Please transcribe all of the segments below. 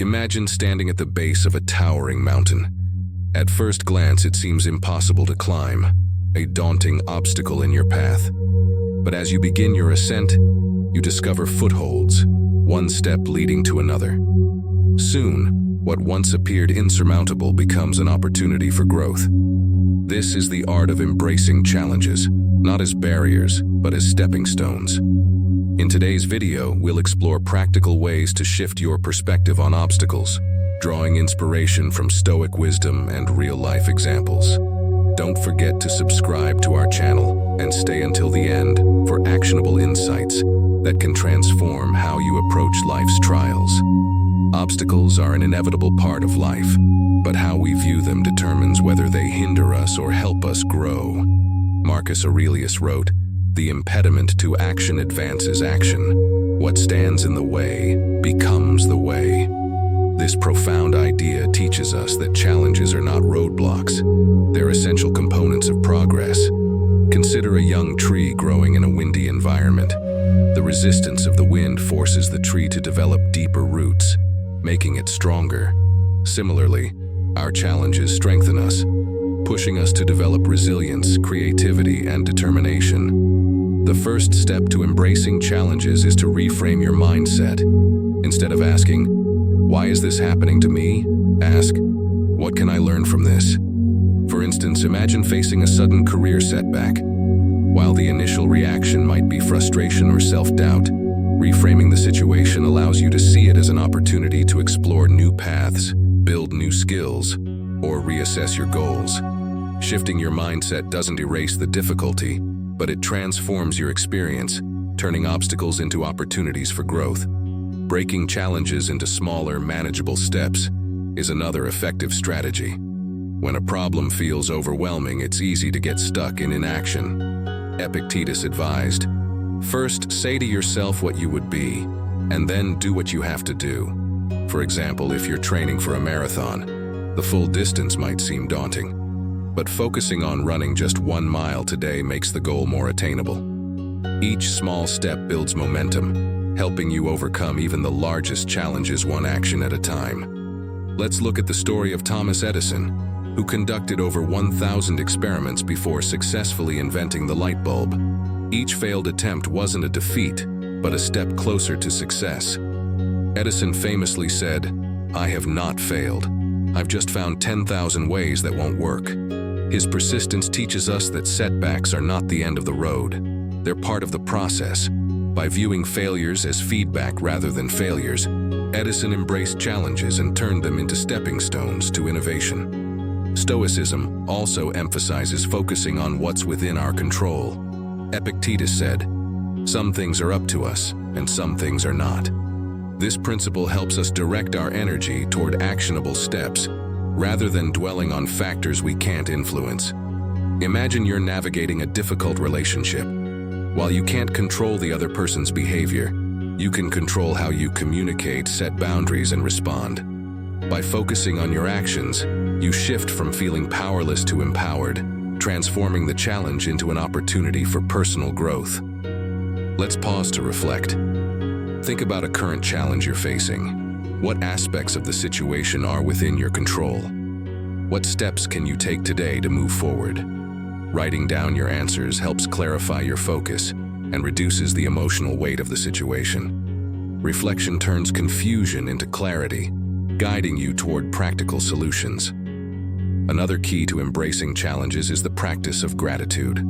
Imagine standing at the base of a towering mountain. At first glance, it seems impossible to climb, a daunting obstacle in your path. But as you begin your ascent, you discover footholds, one step leading to another. Soon, what once appeared insurmountable becomes an opportunity for growth. This is the art of embracing challenges, not as barriers, but as stepping stones. In today's video, we'll explore practical ways to shift your perspective on obstacles, drawing inspiration from Stoic wisdom and real-life examples. Don't forget to subscribe to our channel and stay until the end for actionable insights that can transform how you approach life's trials. Obstacles are an inevitable part of life, but how we view them determines whether they hinder us or help us grow. Marcus Aurelius wrote, "The impediment to action advances action. What stands in the way becomes the way." This profound idea teaches us that challenges are not roadblocks. They're essential components of progress. Consider a young tree growing in a windy environment. The resistance of the wind forces the tree to develop deeper roots, making it stronger. Similarly, our challenges strengthen us, pushing us to develop resilience, creativity, and determination. The first step to embracing challenges is to reframe your mindset. Instead of asking, "Why is this happening to me?" ask, "What can I learn from this?" For instance, imagine facing a sudden career setback. While the initial reaction might be frustration or self-doubt, reframing the situation allows you to see it as an opportunity to explore new paths, build new skills, or reassess your goals. Shifting your mindset doesn't erase the difficulty, but it transforms your experience, turning obstacles into opportunities for growth. Breaking challenges into smaller, manageable steps is another effective strategy. When a problem feels overwhelming, it's easy to get stuck in inaction. Epictetus advised, "First, say to yourself what you would be, and then do what you have to do." For example, if you're training for a marathon, the full distance might seem daunting, but focusing on running just 1 mile today makes the goal more attainable. Each small step builds momentum, helping you overcome even the largest challenges one action at a time. Let's look at the story of Thomas Edison, who conducted over 1,000 experiments before successfully inventing the light bulb. Each failed attempt wasn't a defeat, but a step closer to success. Edison famously said, "I have not failed. I've just found 10,000 ways that won't work." His persistence teaches us that setbacks are not the end of the road. They're part of the process. By viewing failures as feedback rather than failures, Edison embraced challenges and turned them into stepping stones to innovation. Stoicism also emphasizes focusing on what's within our control. Epictetus said, "Some things are up to us, and some things are not." This principle helps us direct our energy toward actionable steps, rather than dwelling on factors we can't influence. Imagine you're navigating a difficult relationship. While you can't control the other person's behavior, you can control how you communicate, set boundaries, and respond. By focusing on your actions, you shift from feeling powerless to empowered, transforming the challenge into an opportunity for personal growth. Let's pause to reflect. Think about a current challenge you're facing. What aspects of the situation are within your control? What steps can you take today to move forward? Writing down your answers helps clarify your focus and reduces the emotional weight of the situation. Reflection turns confusion into clarity, guiding you toward practical solutions. Another key to embracing challenges is the practice of gratitude.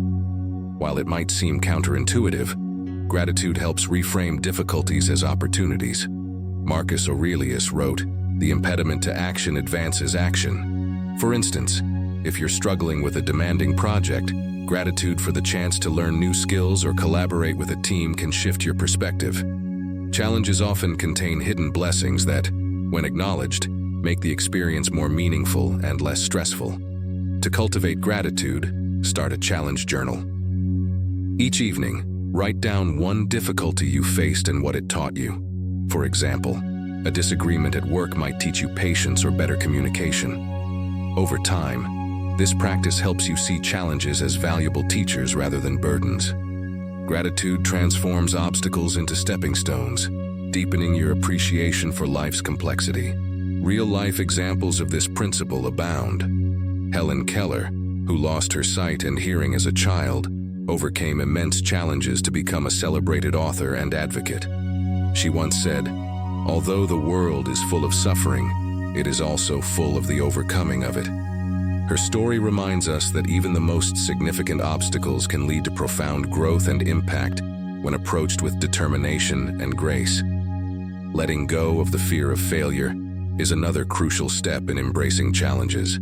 While it might seem counterintuitive, gratitude helps reframe difficulties as opportunities. Marcus Aurelius wrote, "The impediment to action advances action." For instance, if you're struggling with a demanding project, gratitude for the chance to learn new skills or collaborate with a team can shift your perspective. Challenges often contain hidden blessings that, when acknowledged, make the experience more meaningful and less stressful. To cultivate gratitude, start a challenge journal. Each evening, write down one difficulty you faced and what it taught you. For example, a disagreement at work might teach you patience or better communication. Over time, this practice helps you see challenges as valuable teachers rather than burdens. Gratitude transforms obstacles into stepping stones, deepening your appreciation for life's complexity. Real-life examples of this principle abound. Helen Keller, who lost her sight and hearing as a child, overcame immense challenges to become a celebrated author and advocate. She once said, "Although the world is full of suffering, it is also full of the overcoming of it." Her story reminds us that even the most significant obstacles can lead to profound growth and impact when approached with determination and grace. Letting go of the fear of failure is another crucial step in embracing challenges.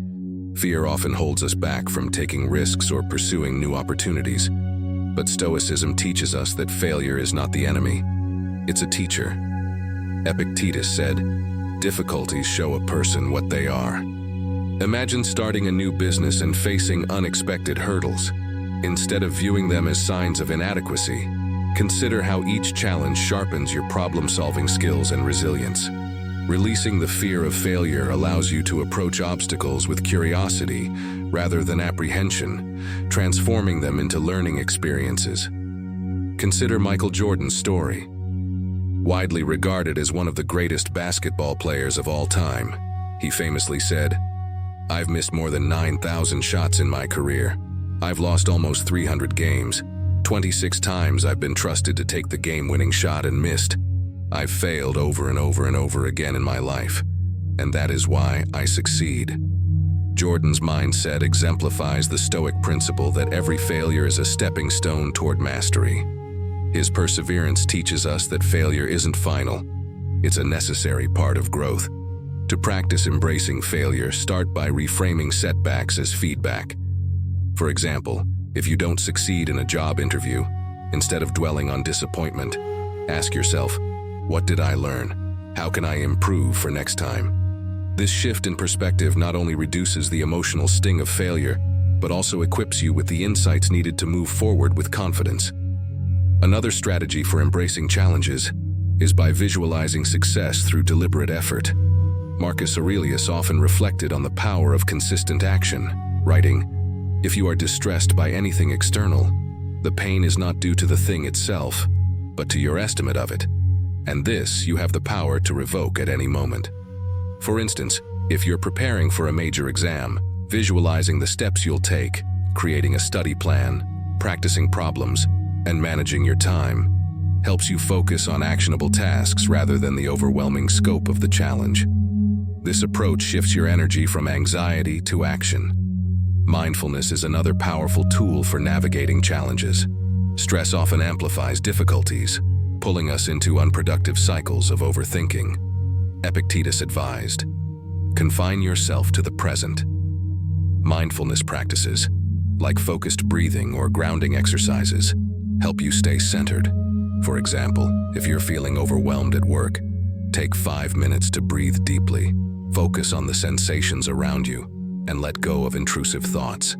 Fear often holds us back from taking risks or pursuing new opportunities. But Stoicism teaches us that failure is not the enemy. It's a teacher. Epictetus said, "Difficulties show a person what they are." Imagine starting a new business and facing unexpected hurdles. Instead of viewing them as signs of inadequacy, consider how each challenge sharpens your problem-solving skills and resilience. Releasing the fear of failure allows you to approach obstacles with curiosity rather than apprehension, transforming them into learning experiences. Consider Michael Jordan's story. Widely regarded as one of the greatest basketball players of all time, he famously said, "I've missed more than 9,000 shots in my career. I've lost almost 300 games. 26 times I've been trusted to take the game-winning shot and missed. I've failed over and over and over again in my life, and that is why I succeed." Jordan's mindset exemplifies the Stoic principle that every failure is a stepping stone toward mastery. His perseverance teaches us that failure isn't final. It's a necessary part of growth. To practice embracing failure, start by reframing setbacks as feedback. For example, if you don't succeed in a job interview, instead of dwelling on disappointment, ask yourself, "What did I learn? How can I improve for next time?" This shift in perspective not only reduces the emotional sting of failure, but also equips you with the insights needed to move forward with confidence. Another strategy for embracing challenges is by visualizing success through deliberate effort. Marcus Aurelius often reflected on the power of consistent action, writing, "If you are distressed by anything external, the pain is not due to the thing itself, but to your estimate of it. And this you have the power to revoke at any moment." For instance, if you're preparing for a major exam, visualizing the steps you'll take, creating a study plan, practicing problems, and managing your time, helps you focus on actionable tasks rather than the overwhelming scope of the challenge. This approach shifts your energy from anxiety to action. Mindfulness is another powerful tool for navigating challenges. Stress often amplifies difficulties, pulling us into unproductive cycles of overthinking. Epictetus advised, "Confine yourself to the present." Mindfulness practices, like focused breathing or grounding exercises, help you stay centered. For example, if you're feeling overwhelmed at work, take 5 minutes to breathe deeply, focus on the sensations around you, and let go of intrusive thoughts.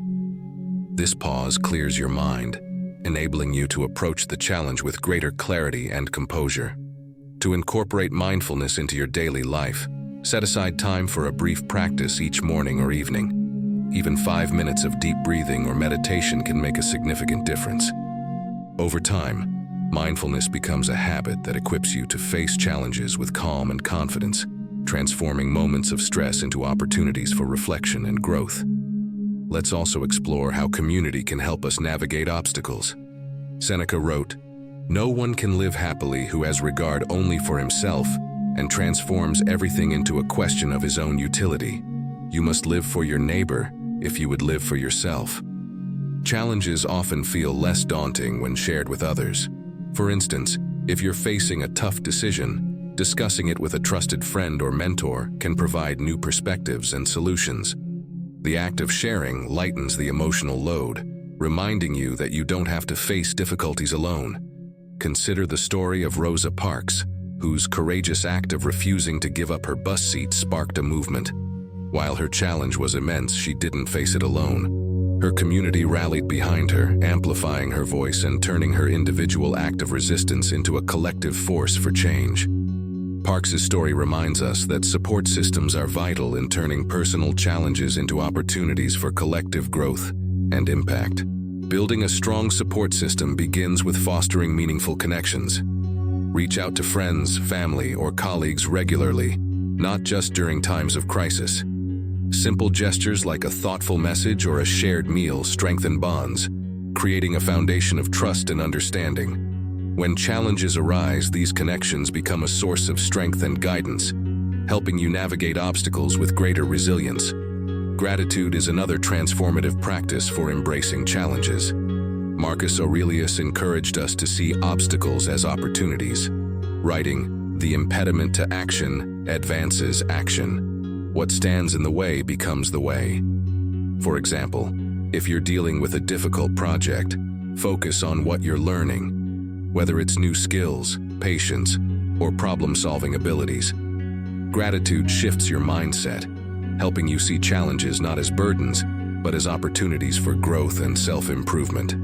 This pause clears your mind, enabling you to approach the challenge with greater clarity and composure. To incorporate mindfulness into your daily life, set aside time for a brief practice each morning or evening. Even 5 minutes of deep breathing or meditation can make a significant difference. Over time, mindfulness becomes a habit that equips you to face challenges with calm and confidence, transforming moments of stress into opportunities for reflection and growth. Let's also explore how community can help us navigate obstacles. Seneca wrote, "No one can live happily who has regard only for himself and transforms everything into a question of his own utility. You must live for your neighbor if you would live for yourself." Challenges often feel less daunting when shared with others. For instance, if you're facing a tough decision, discussing it with a trusted friend or mentor can provide new perspectives and solutions. The act of sharing lightens the emotional load, reminding you that you don't have to face difficulties alone. Consider the story of Rosa Parks, whose courageous act of refusing to give up her bus seat sparked a movement. While her challenge was immense, she didn't face it alone. Her community rallied behind her, amplifying her voice and turning her individual act of resistance into a collective force for change. Parks's story reminds us that support systems are vital in turning personal challenges into opportunities for collective growth and impact. Building a strong support system begins with fostering meaningful connections. Reach out to friends, family, or colleagues regularly, not just during times of crisis. Simple gestures like a thoughtful message or a shared meal strengthen bonds, creating a foundation of trust and understanding. When challenges arise, these connections become a source of strength and guidance, helping you navigate obstacles with greater resilience. Gratitude is another transformative practice for embracing challenges. Marcus Aurelius encouraged us to see obstacles as opportunities, writing, "The impediment to action advances action. What stands in the way becomes the way." For example, if you're dealing with a difficult project, focus on what you're learning, whether it's new skills, patience, or problem-solving abilities. Gratitude shifts your mindset, helping you see challenges not as burdens, but as opportunities for growth and self-improvement.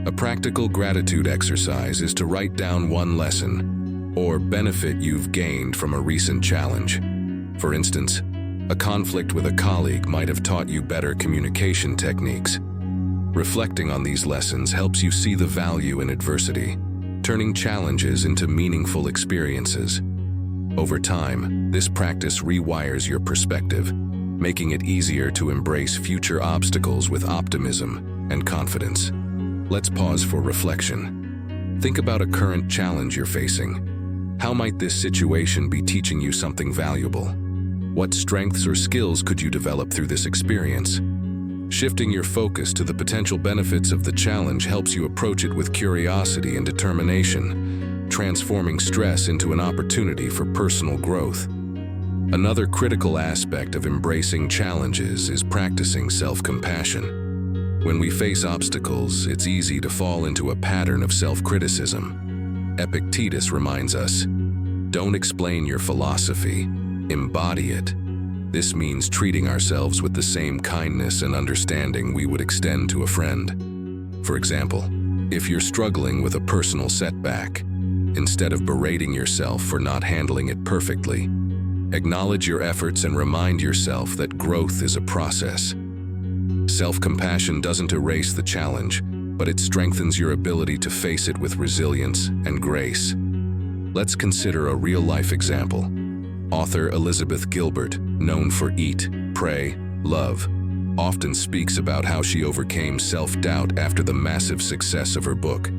A practical gratitude exercise is to write down one lesson or benefit you've gained from a recent challenge. For instance, a conflict with a colleague might have taught you better communication techniques. Reflecting on these lessons helps you see the value in adversity, turning challenges into meaningful experiences. Over time, this practice rewires your perspective, making it easier to embrace future obstacles with optimism and confidence. Let's pause for reflection. Think about a current challenge you're facing. How might this situation be teaching you something valuable? What strengths or skills could you develop through this experience? Shifting your focus to the potential benefits of the challenge helps you approach it with curiosity and determination, transforming stress into an opportunity for personal growth. Another critical aspect of embracing challenges is practicing self-compassion. When we face obstacles, it's easy to fall into a pattern of self-criticism. Epictetus reminds us, "Don't explain your philosophy, embody it." This means treating ourselves with the same kindness and understanding we would extend to a friend. For example, if you're struggling with a personal setback, instead of berating yourself for not handling it perfectly, acknowledge your efforts and remind yourself that growth is a process. Self-compassion doesn't erase the challenge, but it strengthens your ability to face it with resilience and grace. Let's consider a real-life example. Author Elizabeth Gilbert, known for Eat, Pray, Love, often speaks about how she overcame self-doubt after the massive success of her book.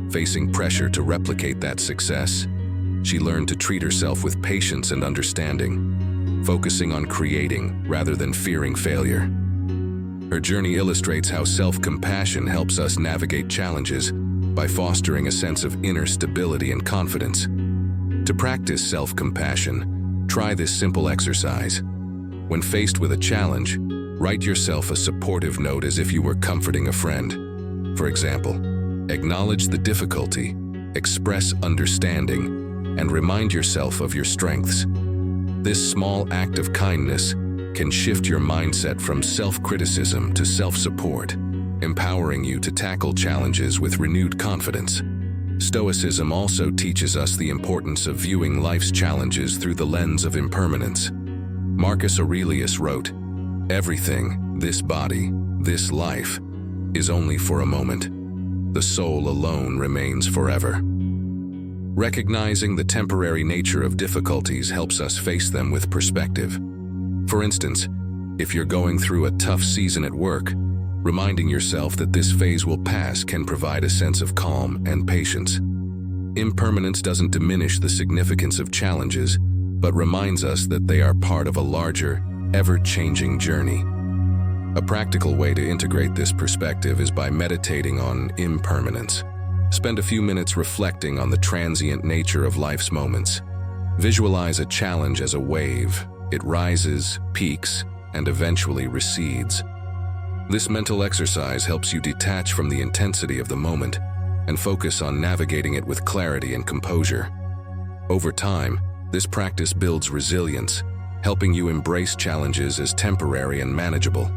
Facing pressure to replicate that success, she learned to treat herself with patience and understanding, focusing on creating rather than fearing failure. Her journey illustrates how self-compassion helps us navigate challenges by fostering a sense of inner stability and confidence. To practice self-compassion, try this simple exercise. When faced with a challenge, write yourself a supportive note as if you were comforting a friend. For example, acknowledge the difficulty, express understanding, and remind yourself of your strengths. This small act of kindness can shift your mindset from self-criticism to self-support, empowering you to tackle challenges with renewed confidence. Stoicism also teaches us the importance of viewing life's challenges through the lens of impermanence. Marcus Aurelius wrote, "Everything, this body, this life, is only for a moment. The soul alone remains forever." Recognizing the temporary nature of difficulties helps us face them with perspective. For instance, if you're going through a tough season at work, reminding yourself that this phase will pass can provide a sense of calm and patience. Impermanence doesn't diminish the significance of challenges, but reminds us that they are part of a larger, ever-changing journey. A practical way to integrate this perspective is by meditating on impermanence. Spend a few minutes reflecting on the transient nature of life's moments. Visualize a challenge as a wave. It rises, peaks, and eventually recedes. This mental exercise helps you detach from the intensity of the moment and focus on navigating it with clarity and composure. Over time, this practice builds resilience, helping you embrace challenges as temporary and manageable.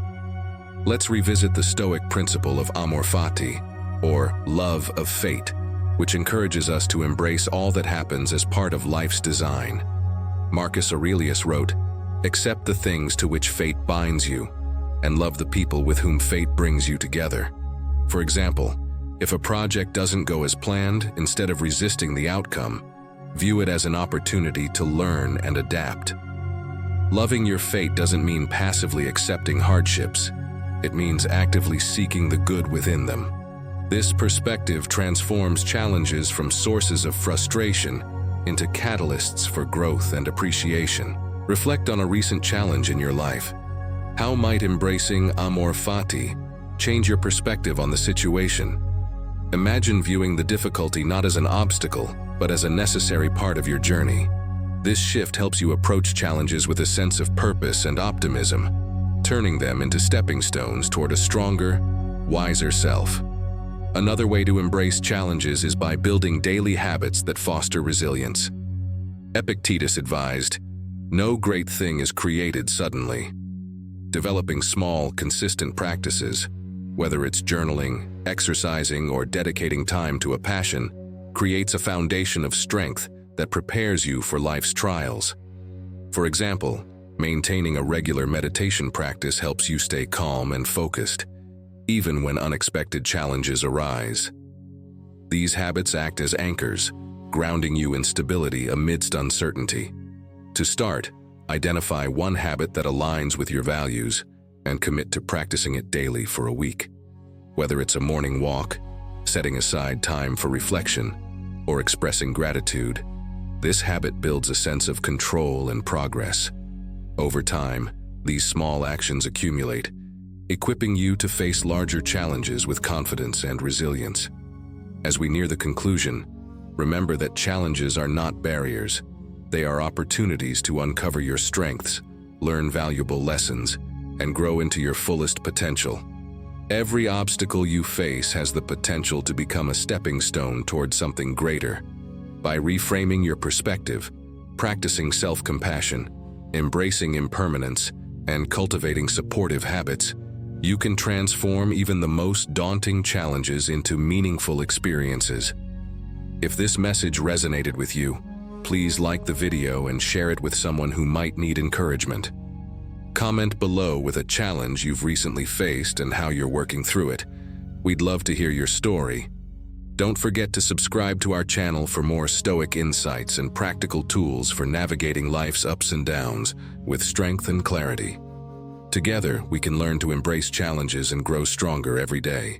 Let's revisit the Stoic principle of amor fati, or love of fate, which encourages us to embrace all that happens as part of life's design. Marcus Aurelius wrote, "Accept the things to which fate binds you, and love the people with whom fate brings you together." For example, if a project doesn't go as planned, instead of resisting the outcome, View it as an opportunity to learn and adapt. Loving your fate doesn't mean passively accepting hardships. It means actively seeking the good within them. This perspective transforms challenges from sources of frustration into catalysts for growth and appreciation. Reflect on a recent challenge in your life. How might embracing amor fati change your perspective on the situation? Imagine viewing the difficulty not as an obstacle, but as a necessary part of your journey. This shift helps you approach challenges with a sense of purpose and optimism, turning them into stepping stones toward a stronger, wiser self. Another way to embrace challenges is by building daily habits that foster resilience. Epictetus advised, "No great thing is created suddenly." Developing small, consistent practices, whether it's journaling, exercising, or dedicating time to a passion, creates a foundation of strength that prepares you for life's trials. For example, maintaining a regular meditation practice helps you stay calm and focused, even when unexpected challenges arise. These habits act as anchors, grounding you in stability amidst uncertainty. To start, identify one habit that aligns with your values and commit to practicing it daily for a week. Whether it's a morning walk, setting aside time for reflection, or expressing gratitude, this habit builds a sense of control and progress. Over time, these small actions accumulate, equipping you to face larger challenges with confidence and resilience. As we near the conclusion, remember that challenges are not barriers. They are opportunities to uncover your strengths, learn valuable lessons, and grow into your fullest potential. Every obstacle you face has the potential to become a stepping stone toward something greater. By reframing your perspective, practicing self-compassion, embracing impermanence, and cultivating supportive habits, you can transform even the most daunting challenges into meaningful experiences. If this message resonated with you, please like the video and share it with someone who might need encouragement. Comment below with a challenge you've recently faced and how you're working through it. We'd love to hear your story. Don't forget to subscribe to our channel for more Stoic insights and practical tools for navigating life's ups and downs with strength and clarity. Together, we can learn to embrace challenges and grow stronger every day.